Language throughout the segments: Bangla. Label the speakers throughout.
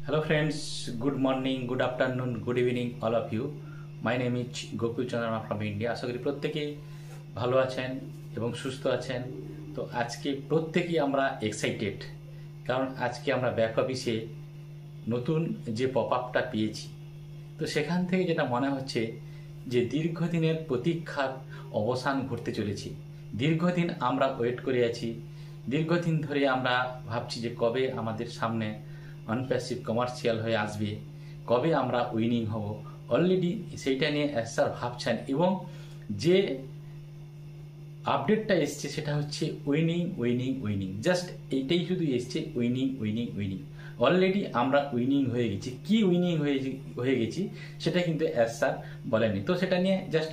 Speaker 1: Hello friends, good morning, good afternoon, good evening all of you. My name is Gokul Chandra from India. আশা করি প্রত্যেকেই ভালো আছেন এবং সুস্থ আছেন। তো আজকে প্রত্যেকেই আমরা এক্সাইটেড, কারণ আজকে আমরা ব্যাক অফিসে নতুন যে পপ আপটা পেয়েছি। তো সেখান থেকে যেটা মনে হচ্ছে যে দীর্ঘদিনের প্রতীক্ষার অবসান ঘটতে চলেছে। দীর্ঘদিন আমরা ওয়েট করে আছি, দীর্ঘদিন ধরে আমরা ভাবছি যে কবে আমাদের সামনে অনপ্যাসিভ কমার্শিয়াল হয়ে আসবে, কবে আমরা উইনিং হব। অলরেডি সেইটা নিয়ে স্যার ভাবছেন এবং যে আপডেটটা এসছে সেটা হচ্ছে উইনিং উইনিং উইনিং, জাস্ট এইটাই শুধু এসছে, উইনিং উইনিং উইনিং। অলরেডি আমরা উইনিং হয়ে গেছি। কি উইনিং হয়ে গেছি সেটা কিন্তু স্যার বলেনি। তো সেটা নিয়ে জাস্ট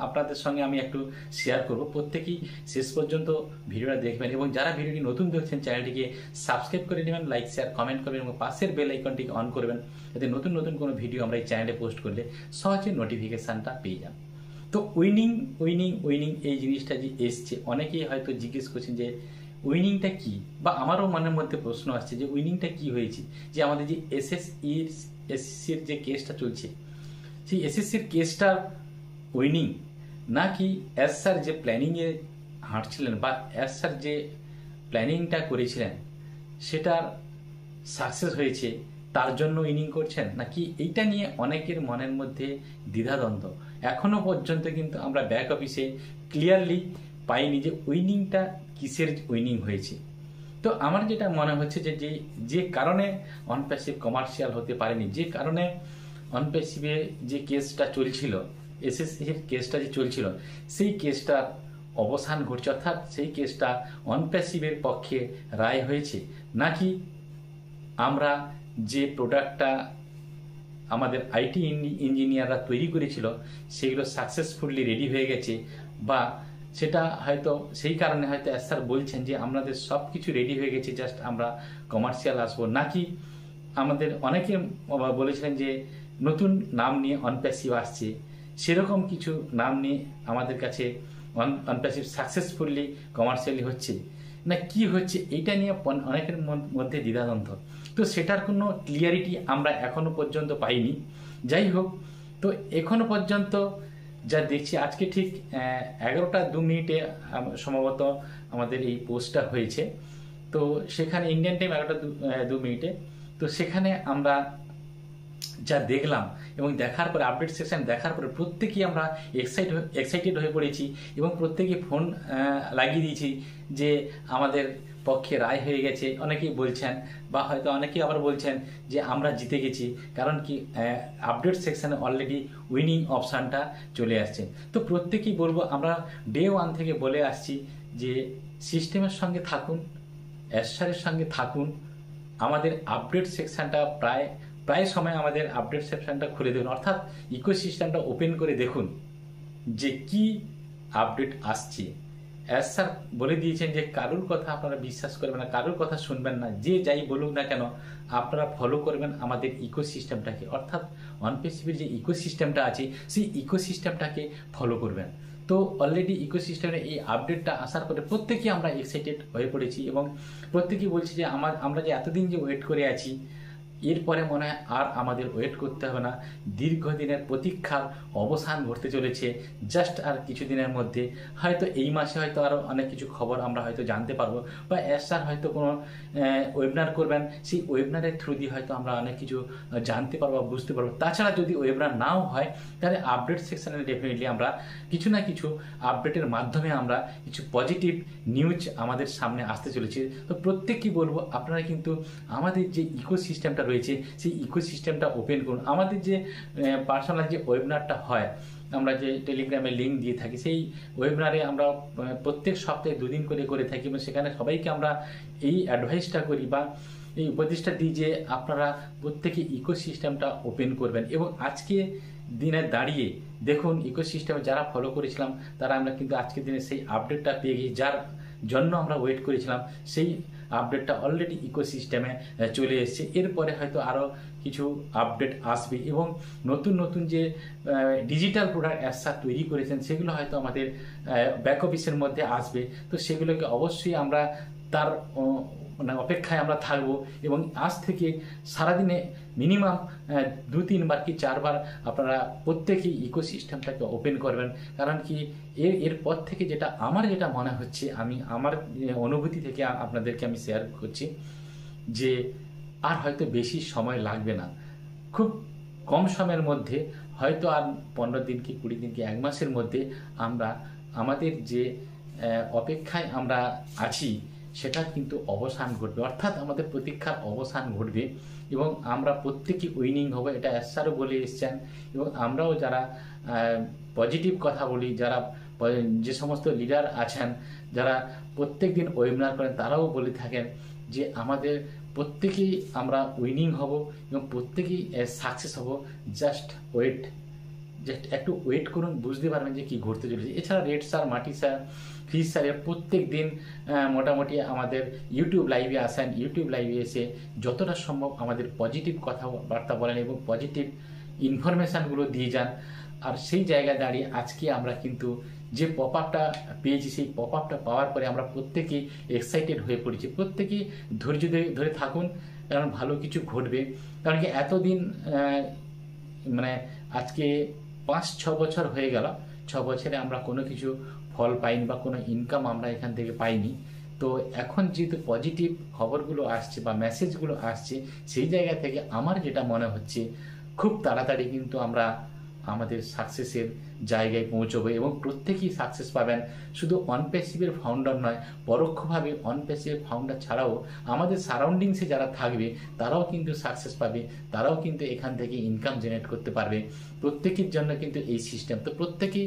Speaker 1: আপনাদের সঙ্গে আমি একটু শেয়ার করব। প্রত্যেকেই শেষ পর্যন্ত ভিডিওটা দেখবেন এবং যারা ভিডিওটি নতুন দেখছেন চ্যানেলটিকে সাবস্ক্রাইব করে নেবেন, লাইক শেয়ার কমেন্ট করবেন এবং পাশের বেল আইকনটিকে অন করবেন, যাতে নতুন নতুন কোনো ভিডিও আমরা এই চ্যানেলে পোস্ট করলে সহজে নোটিফিকেশানটা পেয়ে যান। তো উইনিং উইনিং উইনিং এই জিনিসটা যে এসছে, অনেকেই হয়তো জিজ্ঞেস করছেন যে উইনিংটা কি, বা আমারও মনের মধ্যে প্রশ্ন আসছে যে উইনিংটা কি হয়েছে। যে আমাদের যে এসএসসির যে কেসটা চলছে, সেই এসএসসির কেসটা উইনিং, নাকি স্যার যে প্ল্যানিংয়ে হাঁটছিলেন বা স্যার যে প্ল্যানিংটা করেছিলেন সেটার সাকসেস হয়েছে তার জন্য উইনিং করছেন, নাকি এইটা নিয়ে অনেকের মনের মধ্যে দ্বিধাদ্বন্দ্ব। এখনো পর্যন্ত কিন্তু আমরা ব্যাক অফিসে ক্লিয়ারলি পাইনি যে উইনিংটা কিসের উইনিং হয়েছে। তো আমার যেটা মনে হচ্ছে যে কারণে অনপ্যাসিভ কমার্শিয়াল হতে পারেনি, যে কারণে অনপ্যাসিভে যে কেসটা চলছিল, এসএসসির কেসটা যে চলছিল, সেই কেসটার অবসান ঘটছে, অর্থাৎ সেই কেসটা অনপ্যাসিভের পক্ষে রায় হয়েছে, নাকি আমরা যে প্রোডাক্টটা আমাদের আইটি ইঞ্জিনিয়াররা তৈরি করেছিল সেগুলো সাকসেসফুলি রেডি হয়ে গেছে, বা সেটা হয়তো সেই কারণে হয়তো স্যার বলছেন যে আমাদের সব কিছু রেডি হয়ে গেছে, জাস্ট আমরা কমার্শিয়াল আসবো। নাকি আমাদের অনেকে বলেছিলেন যে নতুন নাম নিয়ে অনপ্যাসিভ আসছে, সেরকম কিছু নাম নিয়ে আমাদের কাছে অনপ্যাসিভ সাকসেসফুলি কমার্শিয়ালি হচ্ছে, না কি হচ্ছে, এইটা নিয়ে অনেকের মধ্যে দ্বিধাদ্বন্দ্ব। তো সেটার কোনো ক্লিয়ারিটি আমরা এখনো পর্যন্ত পাইনি। যাই হোক, তো এখনো পর্যন্ত যা দেখছি, আজকে ঠিক 11টা 2 মিনিটে সম্ভবত আমাদের এই পোস্টটা হয়েছে। তো সেখানে ইন্ডিয়ান টাইম 11টা 2 মিনিটে, তো সেখানে আমরা যা দেখলাম এবং দেখার পরে আপডেট সেকশন দেখার পরে প্রত্যেকেই আমরা এক্সাইটেড হয়ে পড়েছি এবং প্রত্যেকেই ফোন লাগিয়ে দিয়েছি যে আমাদের পক্ষে রায় হয়ে গেছে। অনেকেই বলছেন, বা হয়তো অনেকেই আবার বলছেন যে আমরা জিতে গেছি, কারণ কি আপডেট সেকশানে অলরেডি উইনিং অপশানটা চলে আসছে। তো প্রত্যেকেই বলবো, আমরা ডে 1 থেকে বলে আসছি যে সিস্টেমের সঙ্গে থাকুন, স্যারের সঙ্গে থাকুন, আমাদের আপডেট সেকশানটা প্রায় সময় আমাদের আপডেট সেকশনটা খুলে দেখুন, অর্থাৎ ইকোসিস্টেমটা ওপেন করে দেখুন যে কি আপডেট আসছে। স্যার বলে দিয়েছেন যে কারুর কথা আপনারা বিশ্বাস করবেন না, কারুর কথা শুনবেন না, যে যাই বলুক না কেন আপনারা ফলো করবেন আমাদের ইকোসিস্টেমটাকে, অর্থাৎ অনপ্যাসিভের যে ইকোসিস্টেমটা আছে সেই ইকোসিস্টেমটাকে ফলো করবেন। তো অলরেডি ইকোসিস্টেমের এই আপডেটটা আসার পরে প্রত্যেকেই আমরা এক্সাইটেড হয়ে পড়েছি এবং প্রত্যেকেই বলছি যে আমরা যে এতদিন যে ওয়েট করে আছি, এরপরে মনে হয় আর আমাদের ওয়েট করতে হবে না। দীর্ঘদিনের প্রতীক্ষার অবসান ঘটতে চলেছে জাস্ট আর কিছুদিনের মধ্যে। হয়তো এই মাসে হয়তো আরও অনেক কিছু খবর আমরা হয়তো জানতে পারবো, বা স্যার হয়তো কোনো ওয়েবিনার করবেন, সেই ওয়েবিনারের থ্রু দিয়ে হয়তো আমরা অনেক কিছু জানতে পারবো, বুঝতে পারবো। তাছাড়া যদি ওয়েবিনার নাও হয়, তাহলে আপডেট সেকশনে ডেফিনেটলি আমরা কিছু না কিছু আপডেটের মাধ্যমে আমরা কিছু পজিটিভ নিউজ আমাদের সামনে আসতে চলেছে। তো প্রত্যেককেই বলবো, আপনারা কিন্তু আমাদের যে ইকোসিস্টেমটা রয়েছে সেই ইকোসিস্টেমটা ওপেন করুন। আমাদের যে পার্সোনাল যে ওয়েবিনারটা হয়, আমরা যে টেলিগ্রামে লিঙ্ক দিয়ে থাকি, সেই ওয়েবিনারে আমরা প্রত্যেক সপ্তাহে 2 দিন করে থাকি এবং সেখানে সবাইকে আমরা এই অ্যাডভাইসটা করি বা এই উপদেশটা দিই যে আপনারা প্রত্যেকে ইকোসিস্টেমটা ওপেন করবেন। এবং আজকে দিনে দাঁড়িয়ে দেখুন, ইকোসিস্টেমে যারা ফলো করেছিলাম তারা আমরা কিন্তু আজকের দিনে সেই আপডেটটা পেয়ে গেছি, যার জন্য আমরা ওয়েট করেছিলাম সেই আপডেটটা অলরেডি ইকোসিস্টেমে চলে এসেছে। এরপরে হয়তো আরও কিছু আপডেট আসবে এবং নতুন নতুন যে ডিজিটাল প্রোডাক্ট স্যার তৈরি করেছেন সেগুলো হয়তো আমাদের ব্যাক অফিসের মধ্যে আসবে। তো সেগুলোকে অবশ্যই আমরা তার মানে অপেক্ষায় আমরা থাকবো এবং আজ থেকে সারাদিনে মিনিমাম 2-3 বার কি 4 বার আপনারা প্রত্যেকেই ইকোসিস্টেমটাকে ওপেন করবেন। কারণ কি এরপর থেকে আমার যেটা মনে হচ্ছে, আমি আমার অনুভূতি থেকে আপনাদেরকে আমি শেয়ার করছি যে আর হয়তো বেশি সময় লাগবে না, খুব কম সময়ের মধ্যে হয়তো আর 15 দিন কি 20 দিন কি 1 মাসের মধ্যে আমরা আমাদের যে অপেক্ষায় আমরা আছি সেটা কিন্তু অবসান ঘটবে, অর্থাৎ আমাদের প্রতীক্ষার অবসান ঘটবে এবং আমরা প্রত্যেকে উইনিং হব। এটা এসআরও বলে এসছেন এবং আমরাও যারা পজিটিভ কথা বলি, যারা যে সমস্ত লিডার আছেন যারা প্রত্যেক দিন ওয়েবিনার করেন, তারাও বলে থাকেন যে আমাদের প্রত্যেকেই আমরা উইনিং হব এবং প্রত্যেকেই সাকসেস হব। জাস্ট একটু ওয়েট করুন, বুঝতে পারবেন যে কি ঘটতে চলেছে। এছাড়া রেড স্যার, মাটি স্যার, ফিশ স্যারের প্রত্যেক দিন মোটামুটি আমাদের ইউটিউব লাইভে আসেন, ইউটিউব লাইভে এসে যতটা সম্ভব আমাদের পজিটিভ কথাবার্তা বলেন এবং পজিটিভ ইনফরমেশানগুলো দিয়ে যান। আর সেই জায়গায় দাঁড়িয়ে আজকে আমরা কিন্তু যে পপ আপটা পেয়েছি, সেই পপ আপটা পাওয়ার পরে আমরা প্রত্যেকেই এক্সাইটেড হয়ে পড়েছি। প্রত্যেকেই ধৈর্য ধরে থাকুন, কারণ ভালো কিছু ঘটবে। কারণ কি এতদিন মানে আজকে 5-6 বছর হয়ে গেল, 6 বছরে আমরা কোনো কিছু ফল পাইনি বা কোনো ইনকাম আমরা এখান থেকে পাইনি। তো এখন যেহেতু পজিটিভ খবরগুলো আসছে বা মেসেজগুলো আসছে, সেই জায়গা থেকে আমার যেটা মনে হচ্ছে খুব তাড়াতাড়ি কিন্তু আমরা আমাদের সাকসেসের জায়গায় পৌঁছবো এবং প্রত্যেকেই সাকসেস পাবেন। শুধু অনপ্যাসিভের ফাউন্ডার নয়, পরোক্ষভাবে অনপ্যাসিভের ফাউন্ডার ছাড়াও আমাদের সারাউন্ডিংসে যারা থাকবে তারাও কিন্তু সাকসেস পাবে, তারাও কিন্তু এখান থেকে ইনকাম জেনারেট করতে পারবে। প্রত্যেকের জন্য কিন্তু এই সিস্টেম। তো প্রত্যেকেই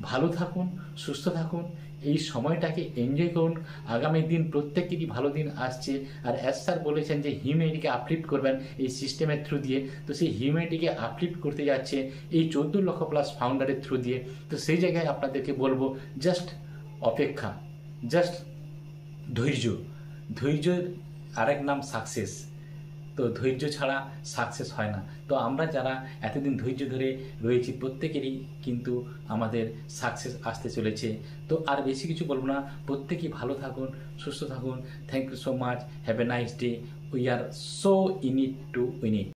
Speaker 1: ভালো থাকুন, সুস্থ থাকুন, এই সময়টাকে এনজয় করুন। আগামী দিন প্রত্যেকেরই ভালো দিন আসছে। আর এস স্যার বলেছেন যে হিউম্যানিটিকে আপলিফ্ট করবেন এই সিস্টেমের থ্রু দিয়ে। তো সেই হিউম্যানিটিকে আপলিফ্ট করতে যাচ্ছে এই 14 লক্ষ প্লাস ফাউন্ডারের থ্রু দিয়ে। তো সেই জায়গায় আপনাদেরকে বলবো জাস্ট অপেক্ষা, জাস্ট ধৈর্যের আরেক নাম সাকসেস। তো ধৈর্য ছাড়া সাকসেস হয় না। তো আমরা যারা এতদিন ধৈর্য ধরে রয়েছি প্রত্যেকেরই কিন্তু আমাদের সাকসেস আসতে চলেছে। তো আর বেশি কিছু বলবো না, প্রত্যেকেই ভালো থাকুন, সুস্থ থাকুন। Thank you so much, have a nice day. We are so in it to win it.